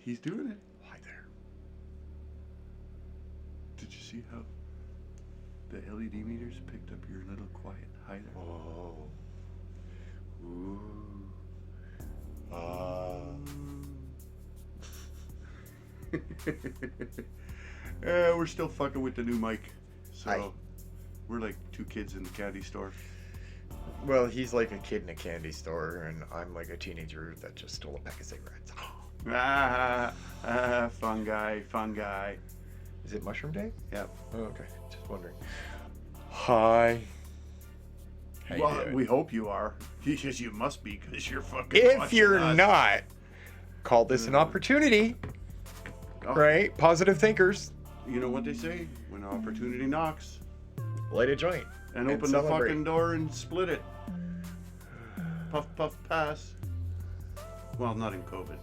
He's doing it. Hi there. Did you see how the LED meters picked up your little quiet hi there? Oh. Ooh. We're still fucking with the new mic. So Hi. we're like two kids in the candy store. Well, he's like a kid in a candy store, and I'm like a teenager that just stole a pack of cigarettes. Fun guy. Is it Mushroom Day? Yep. Oh, okay. Just wondering. Hi. How you Well, doing? we hope you are. Because you must be, because you're fucking If watching you're us. not, call this an opportunity, Oh, right? Positive thinkers. You know what they say? When opportunity knocks, Light a joint. and open the celebrate. fucking door and split it. Puff, puff, pass. Well, not in COVID.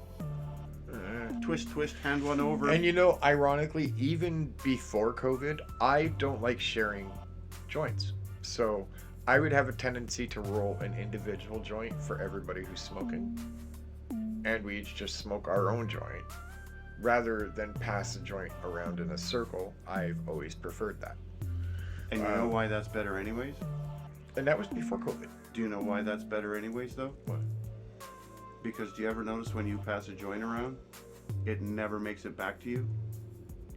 Twist, hand one over. And you know, ironically, even before COVID, I don't like sharing joints. So I would have a tendency to roll an individual joint for everybody who's smoking. And we each just smoke our own joint. Rather than pass a joint around in a circle, I've always preferred that. And you know why that's better anyways? And that was before COVID. Do you know why that's better anyways, though? What? Because do you ever notice when you pass a joint around, it never makes it back to you?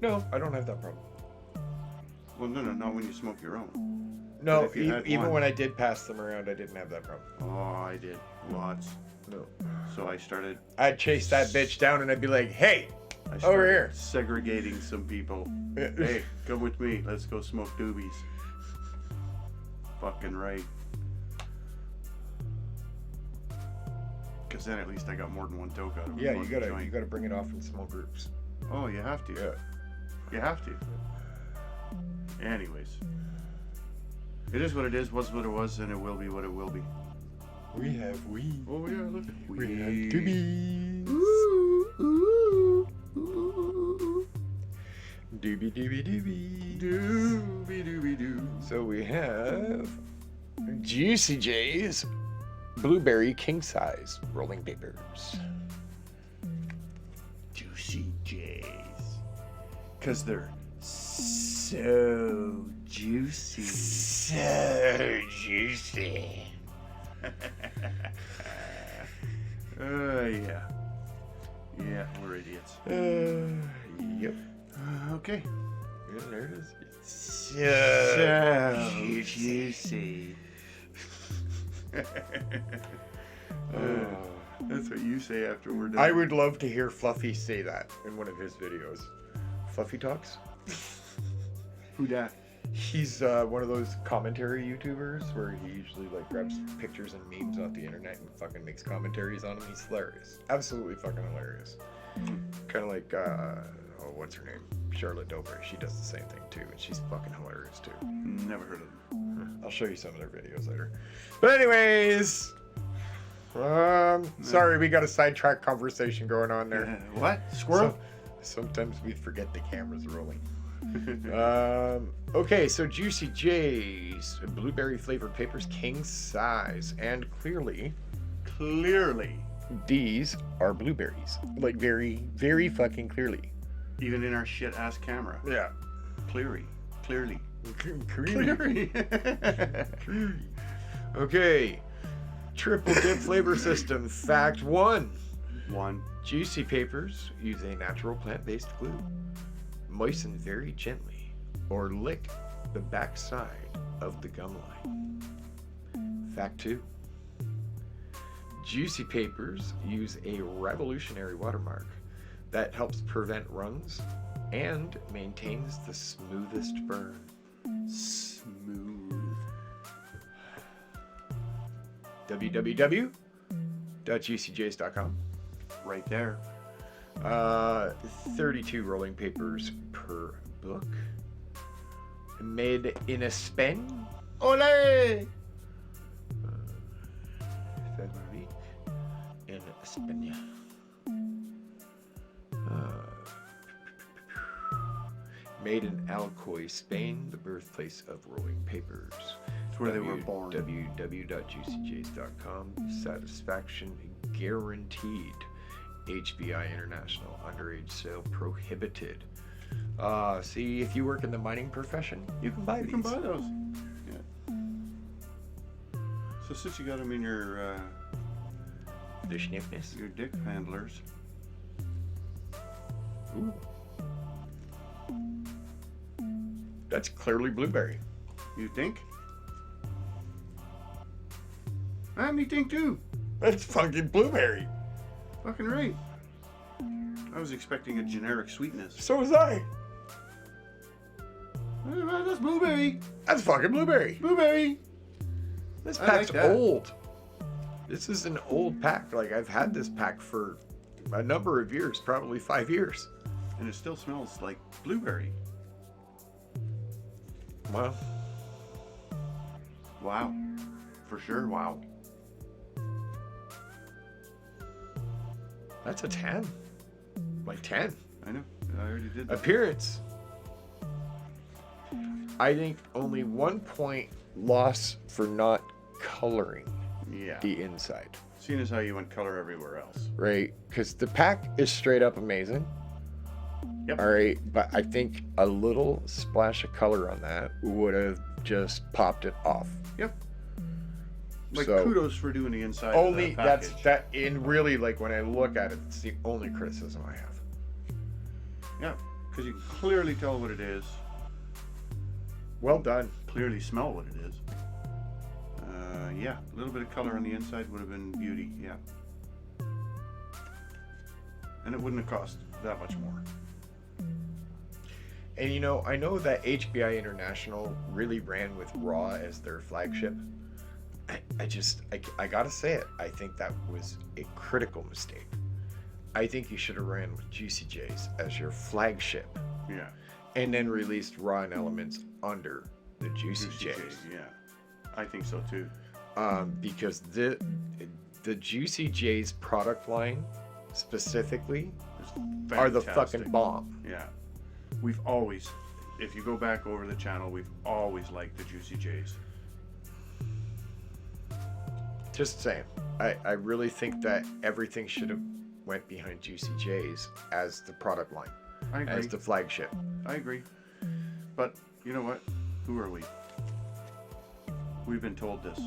No, I don't have that problem. Well, no, not when you smoke your own. No, But if you had even one- when I did pass them around, I didn't have that problem. Oh, I did. Lots. No. So I started I'd chase that bitch down and I'd be like, hey, I over here. segregating some people. Hey, come with me. Let's go smoke doobies. Fucking right. Because then at least I got more than one toke out of a Yeah, you fucking gotta joint. bring it off in small groups. Oh, you have to. Yeah. You have to. Anyways. It is what it is, was what it was, and it will be what it will be. We have weed. Oh, yeah, look. We have doobies. Doobie doobie doobie. Doobie-doobie-doo. So we have Juicy J's Blueberry King Size Rolling Papers. Juicy J's. Because they're so juicy. So juicy. Yeah. Yeah, we're idiots. Yep. Okay. Yeah, there it is. So juicy. That's what you say after we're done. I would love to hear Fluffy say that in one of his videos. Fluffy Talks? Who dat? He's one of those commentary YouTubers where he usually like grabs pictures and memes off the internet and fucking makes commentaries on them. He's hilarious. Absolutely fucking hilarious. Kind of like, what's her name? Charlotte Dobre. She does the same thing too, and she's fucking hilarious too. Never heard of them. I'll show you some of their videos later. But anyways, sorry, we got a sidetrack conversation going on there. What? Squirrel? Sometimes we forget the camera's rolling. Okay, so Juicy J's Blueberry Flavored Papers King Size. And clearly, these are blueberries. Like very, very fucking clearly. Even in our shit ass camera. Yeah. Clearly. Clearly. Clearly. Okay. Triple dip flavor system. Fact 1. 1. Juicy Papers use a natural plant-based glue. Moisten very gently or lick the back side of the gum line. Fact 2. Juicy Papers use a revolutionary watermark that helps prevent rungs and maintains the smoothest burn. Smooth. www.juicyjs.com. Right there. 32 rolling papers per book. Made in a Spain. Ole! Fabric in España. Made in Alcoy, Spain, the birthplace of rolling papers. It's where they were born. www.juicyjs.com. Satisfaction guaranteed. HBI International. Underage sale prohibited. See, if you work in the mining profession, you can buy You these. can buy those. Yeah. So since you got them in your The Schniffness. dick handlers, Ooh. That's clearly blueberry. you think? Me think too. That's fucking blueberry. Fucking right. I was expecting a generic sweetness. So was I. That's blueberry. That's fucking blueberry. Blueberry. This I like pack's that. old. This is an old pack. Like, I've had this pack for a number of years, probably 5 years. And it still smells like blueberry. Well, Wow. For sure. Wow. that's a 10. Like 10. I know. I already did that. Appearance. I think only 1 point loss for not coloring Yeah. the inside, Seeing as how you went color everywhere else. right? Because the pack is straight up amazing. Yep. All right, but I think a little splash of color on that would have just popped it off. Yep. Like So- kudos for doing the inside. Only of the that's package. that in really, like, when I look at it, it's the only criticism I have. Yeah, because you can clearly tell what it is. Well done. Clearly smell what it is. Yeah, a little bit of color on the inside would have been beauty. Yeah. And it wouldn't have cost that much more. And you know, I know that HBI International really ran with Raw as their flagship. I gotta say it. I think that was a critical mistake. I think you should have ran with Juicy J's as your flagship, Yeah. and then released Raw and Elements under the Juicy J's. Yeah. I think so too. Because the Juicy J's product line specifically It's are the fantastic. fucking bomb. Yeah. We've always, if you go back over the channel, we've always liked the Juicy J's. Just saying. I really think that everything should have went behind Juicy J's as the product line, I agree. as the flagship. I agree. But you know what? Who are we? We've been told this.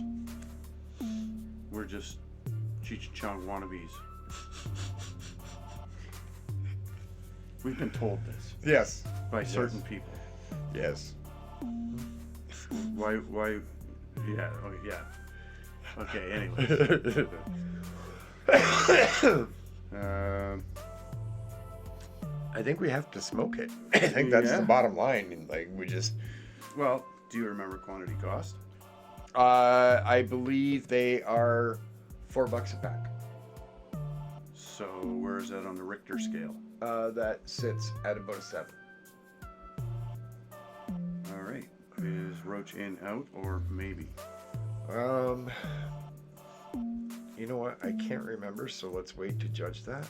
We're just Cheech and Chong wannabes. We've been told this Yes. by certain people. Yes. Why? Yeah. Oh, yeah. Okay. Anyway. I think we have to smoke it. I think that's Yeah. the bottom line. And, like, we just. Well, do you remember quantity cost? I believe they are $4 a pack. So where is that on the Richter scale? That sits at about a 7. All right. Is Roach in, out, or maybe? You know what? I can't remember, so let's wait to judge that.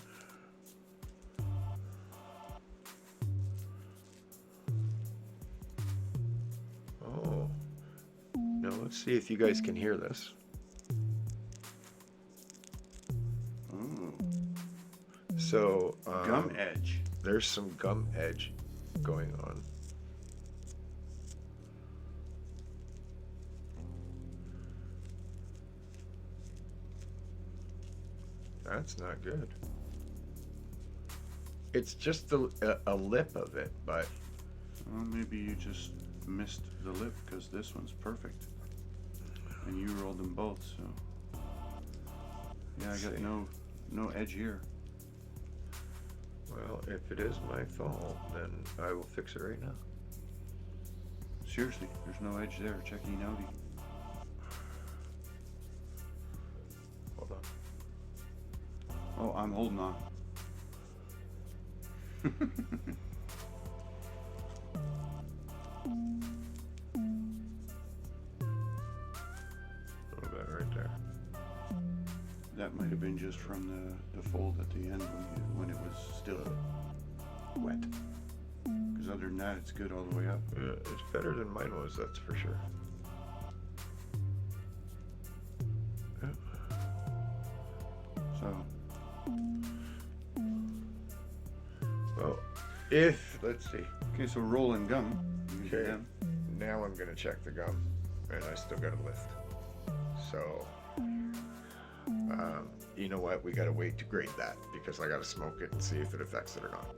Oh. Now let's see if you guys can hear this. Oh, So, gum edge. there's some gum edge going on. That's not good. It's just a lip of it, but Well, maybe you just missed the lip because this one's perfect, and you rolled them both. So yeah, I got See. no edge here. well, if it is my fault, then I will fix it right now. Seriously, there's no edge there. Checky noughty. Hold on. Oh, I'm holding on. A little bit right there. That might have been just from the fold at the end when it was still wet. Because other than that, it's good all the way up. Yeah, it's better than mine was, that's for sure. So Well, let's see. Okay, so rolling gum. You can Okay. do Now I'm gonna check the gum, and I still got a lift. So, you know what? We gotta wait to grade that because I gotta smoke it and see if it affects it or not.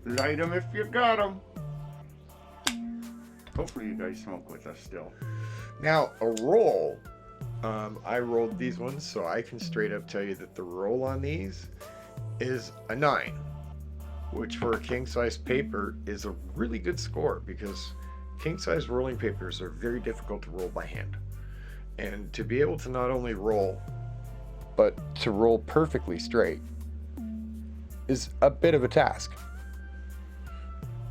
that. Light them if you got them. Hopefully you guys smoke with us still. Now a roll. I rolled these ones, so I can straight up tell you that the roll on these is a 9, which for a king size paper is a really good score because king size rolling papers are very difficult to roll by hand. And to be able to not only roll, but to roll perfectly straight is a bit of a task.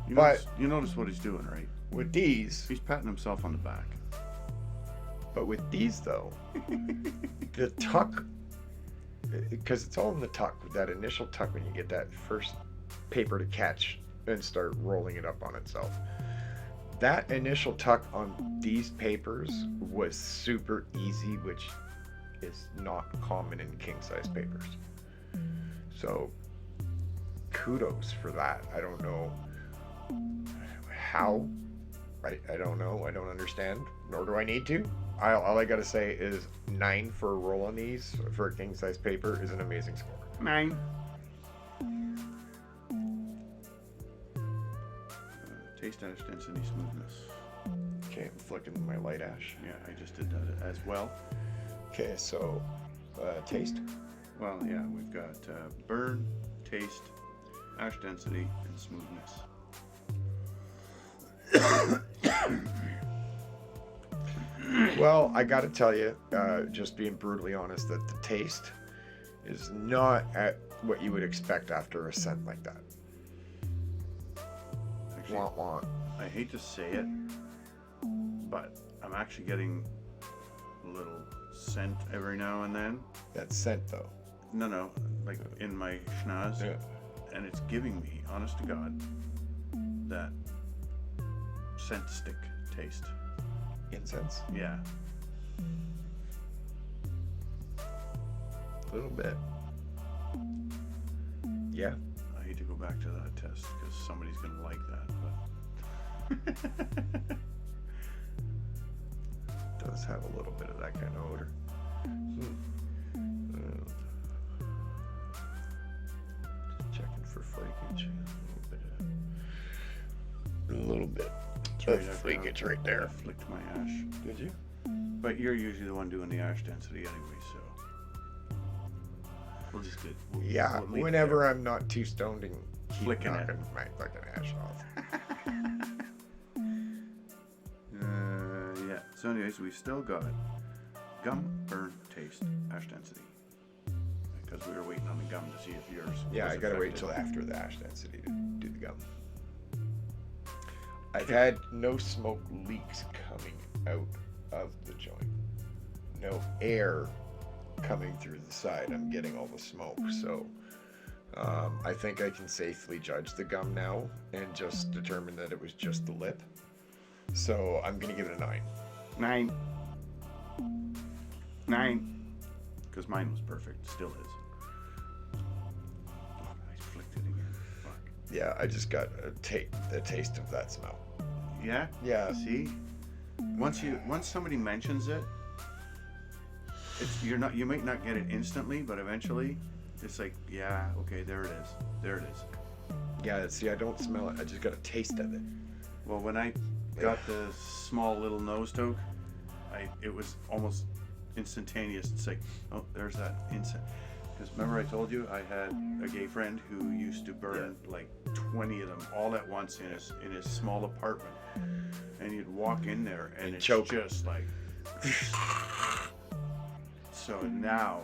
You notice what he's doing, right? With these, He's patting himself on the back. but with these though, the tuck, because it's all in the tuck, that initial tuck when you get that first paper to catch and start rolling it up on itself. That initial tuck on these papers was super easy, which is not common in king size papers. So kudos for that. I don't know how. I don't know. I don't understand, nor do I need to. All I gotta say is 9 for a roll on these for a king size paper is an amazing score. 9. Taste ash density smoothness. Okay, I'm flicking my light ash. Yeah, I just did that as well. Okay, so taste. Well, yeah, we've got burn, taste, ash density, and smoothness. Well, I gotta tell you, just being brutally honest, that the taste is not at what you would expect after a scent like that. Actually, Wah, wah. I hate to say it, but I'm actually getting a little scent every now and then. That scent though. No, like in my schnoz. Yeah. And it's giving me, honest to God, that scent stick taste. Incense? Yeah. A little bit. Yeah. I hate to go back to that test because somebody's going to like that, but. Does have a little bit of that kind of odor. Just checking for flakage. A little bit That's of right, I flakage forgot. right I there. flicked my ash. Did you? But you're usually the one doing the ash density anyway, so. We'll just get. Yeah, we'll leave it whenever I'm not too stoned and keep Flicking it. knocking my fucking ash off. Yeah. So, anyways, we've still got gum, burn, taste, ash density. Because we were waiting on the gum to see if yours. Yeah, was I gotta wait affected. until after the ash density to do the gum. I've had no smoke leaks coming out of the joint. No air coming through the side. I'm getting all the smoke. So I think I can safely judge the gum now and just determine that it was just the lip. So I'm gonna give it a 9. 9. 9. Because mine was perfect. Still is. I flicked it again. Fuck. Yeah, I just got a taste of that smell. Yeah? Yeah. See? Once somebody mentions it, you might not get it instantly, but eventually it's like, yeah, okay, there it is. There it is. Yeah, see, I don't smell it. I just got a taste of it. Well, when I got the small little nose toke, it was almost instantaneous. It's like, oh, there's that incense. Because remember I told you I had a gay friend who used to burn like 20 of them all at once in his small apartment, and you'd walk in there and it's choke. just like. So now,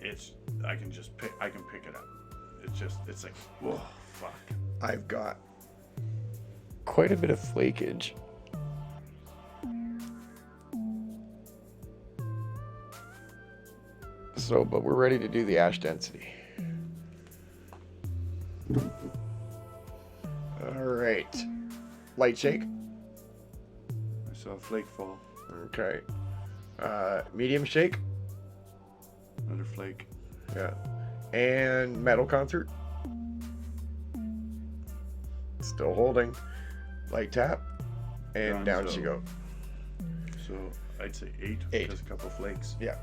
I can pick it up. It's like, whoa, fuck. I've got quite a bit of flakage. So, but we're ready to do the ash density. All right. Light shake. I saw a flake fall. Okay. Medium shake. Another flake. Yeah. And Metal Concert. Still holding. Light tap. And down she goes. So I'd say 8. 8. Just a couple flakes. Yeah.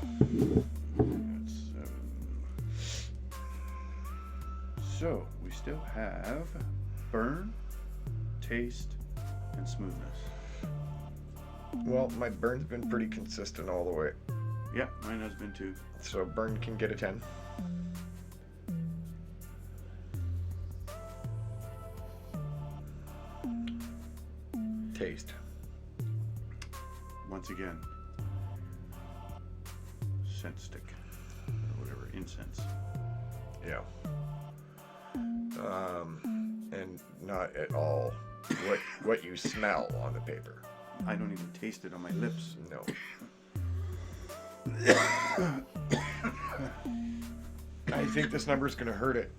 That's 7. So we still have burn, taste, and smoothness. Well, my burn's been pretty consistent all the way. Yeah, mine has been too. So burn can get a 10. Taste. Once again, scent stick or whatever, incense. Yeah. And not at all what you smell on the paper. I don't even taste it on my lips. No. I think this number is going to hurt it.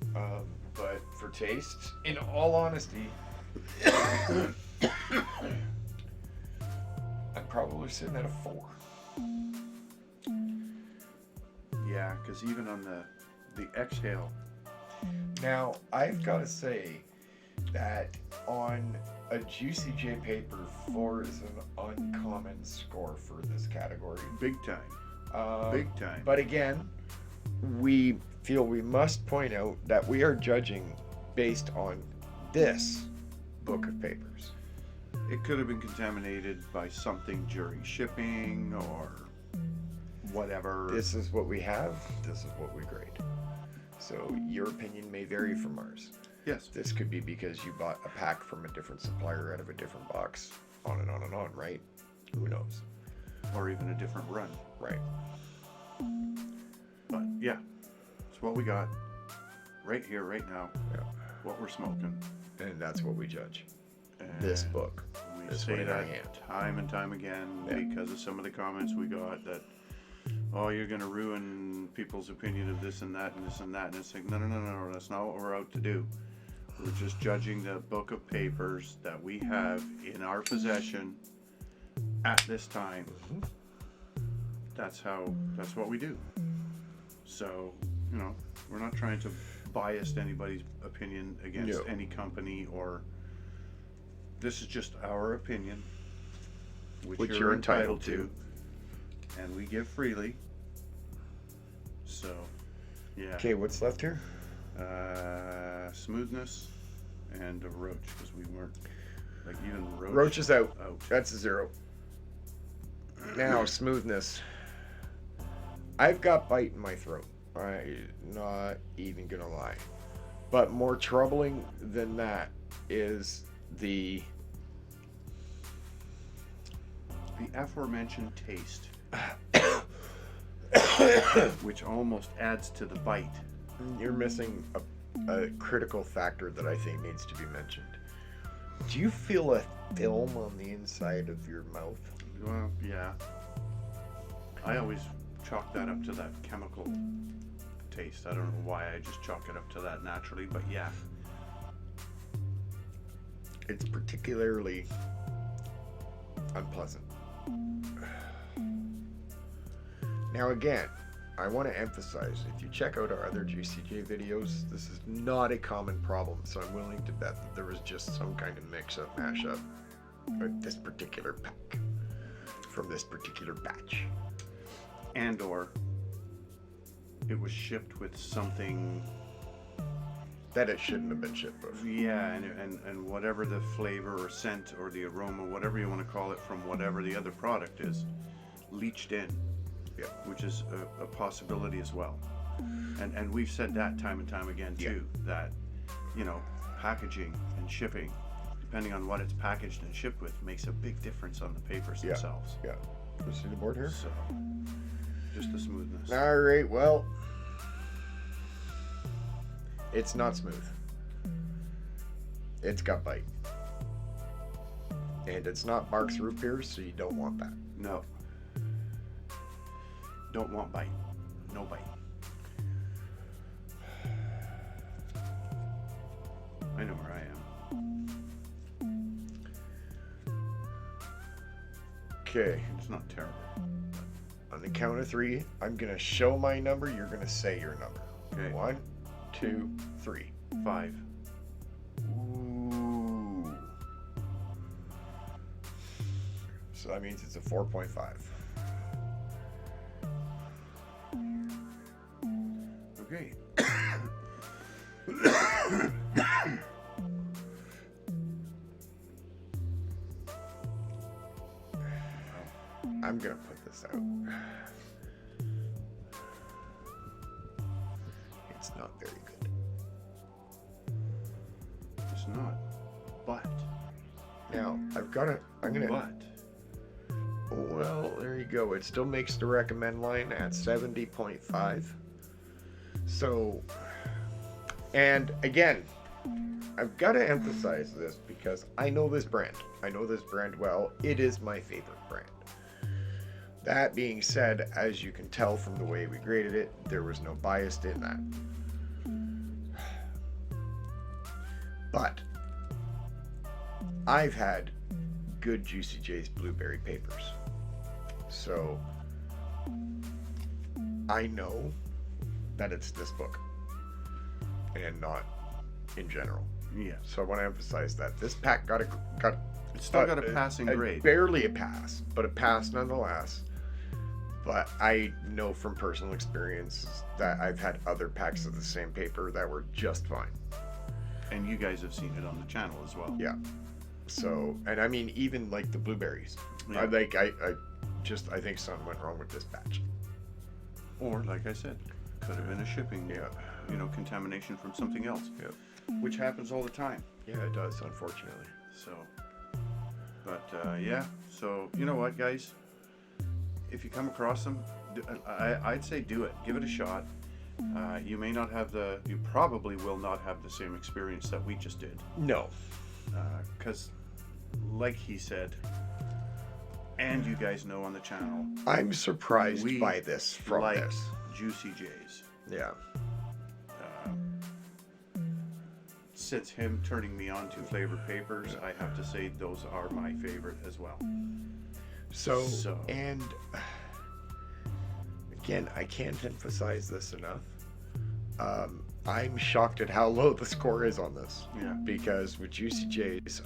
But for taste, in all honesty, I'm probably sitting at a 4. Yeah, because even on the exhale, Now, I've got to say that on a Juicy J paper, 4 is an uncommon score for this category. big time, big time. But again, we feel we must point out that we are judging based on this book of papers. It could have been contaminated by something during shipping or whatever. This is what we have, this is what we grade. So your opinion may vary from ours. Yes. This could be because you bought a pack from a different supplier out of a different box, on and on and on, right? Who knows? Or even a different run. Right. But yeah, it's what we got right here, right now. Yeah. What we're smoking. And that's what we judge. And This book. We This say one in our that hand. time and time again Yeah. because of some of the comments we got that, oh, you're going to ruin people's opinion of this and that and this and that. And it's like, no, that's not what we're out to do. We're just judging the book of papers that we have in our possession at this time. Mhm. That's what we do. So, we're not trying to bias anybody's opinion against No. any company or this is just our opinion, which you're entitled to, and we give freely. So, yeah. Okay, what's left here? Smoothness and a roach because we weren't like even Roach is out. out. That's a 0. Now, smoothness. I've got bite in my throat. I'm not even gonna lie. But more troubling than that is the aforementioned taste, which almost adds to the bite. you're missing a critical factor that I think needs to be mentioned. Do you feel a film on the inside of your mouth? Well, yeah. I always chalk that up to that chemical taste. I don't know why I just chalk it up to that naturally, but yeah. It's particularly unpleasant. Now again, I want to emphasize, if you check out our other GCJ videos, this is not a common problem, so I'm willing to bet that there was just some kind of mix-up, mash-up with this particular pack from this particular batch. And or it was shipped with something, That it shouldn't have been shipped with. yeah, and whatever the flavor or scent or the aroma, whatever you want to call it, from whatever the other product is, leached in. Yeah. Which is a possibility as well. And we've said that time and time again too, that, packaging and shipping, depending on what it's packaged and shipped with, makes a big difference on the papers Yeah. themselves. Yeah. Do you see the board here? So, just the smoothness. All right, well, it's not smooth. It's got bite. And it's not Barks root beer, so you don't want that. No. Don't want bite. No bite. I know where I am. Okay. It's not terrible. On the count of 3, I'm gonna show my number. You're gonna say your number. Okay. 1, 2, 3. 5. Ooh. So that means it's a 4.5. Okay. I'm gonna put this out. It's not very good. It's not. But. Now, I'm gonna. But. Well, there you go. It still makes the recommend line at 70.5. So, and again, I've got to emphasize this because I know this brand. I know this brand well. It is my favorite brand. That being said, as you can tell from the way we graded it, there was no bias in that. But I've had good Juicy J's blueberry papers. So I know that it's this book and not in general. Yes. So I want to emphasize that this pack got It's still got a passing grade. barely a pass, but a pass nonetheless. But I know from personal experience that I've had other packs of the same paper that were just fine. And you guys have seen it on the channel as well. Yeah. So, and I mean, even like the blueberries. Yeah. I think something went wrong with this batch. Or, like I said, could have been a shipping, contamination from something else. Yep. Which happens all the time. Yeah, it does, unfortunately. So, but yeah. So, you know what, guys? If you come across them, I'd say do it. Give it a shot. You probably will not have the same experience that we just did. No. Because, like he said, and you guys know on the channel, I'm surprised we by this from like this. Juicy J's. Yeah. Since him turning me on to flavored papers, I have to say those are my favorite as well. So, So. and again, I can't emphasize this enough. I'm shocked at how low the score is on this. Yeah. Because with Juicy J's,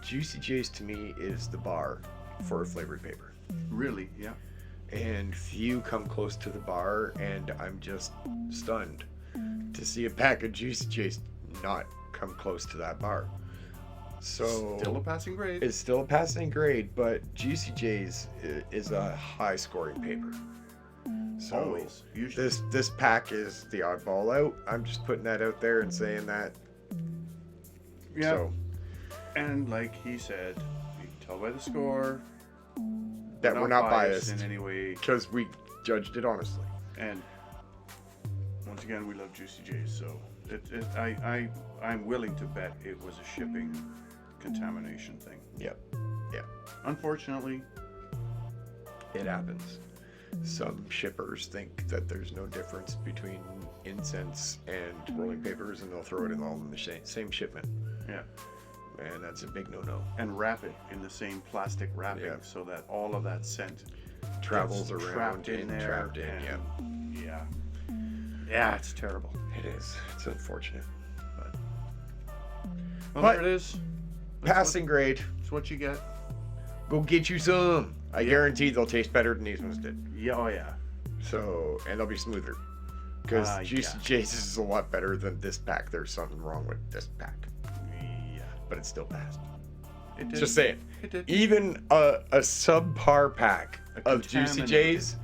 Juicy J's to me is the bar for a flavored paper. Really, yeah. And few come close to the bar, and I'm just stunned to see a pack of Juicy J's not come close to that bar. So Still a passing grade. it's still a passing grade, but Juicy J's is a high scoring paper. So Always. Usually. this pack is the oddball out. I'm just putting that out there and saying that. Yeah. So And like he said, you can tell by the score that we're not biased in any way. because we judged it honestly. And once again, we love Juicy J's, so I'm willing to bet it was a shipping contamination thing. Yep. Yeah. Unfortunately, It happens. Some shippers think that there's no difference between incense and rolling papers, and they'll throw it all in the same shipment. yeah. And that's a big no-no. And wrap it in the same plastic wrapping Yeah. so that all of that scent Travels gets around trapped in and there. trapped in. and- Yeah. Yeah. Yeah, it's terrible. It is. It's unfortunate. Well, But- there it is. That's Passing grade. It's what you get. Go get you some. I guarantee they'll taste better than these ones did. Yeah, oh yeah. So, and they'll be smoother. Because Juicy yeah. J's is a lot better than this pack. There's something wrong with this pack. Yeah. But it's still passed. It did. Just saying. It did. Even a subpar pack A of Juicy contaminated- J's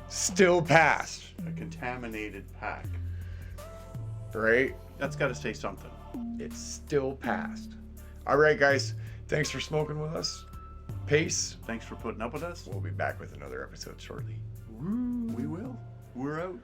still passed. A contaminated pack. Right? That's got to say something. It's still passed. All right, guys. Thanks for smoking with us. Peace. Thanks for putting up with us. We'll be back with another episode shortly. We will. We're out.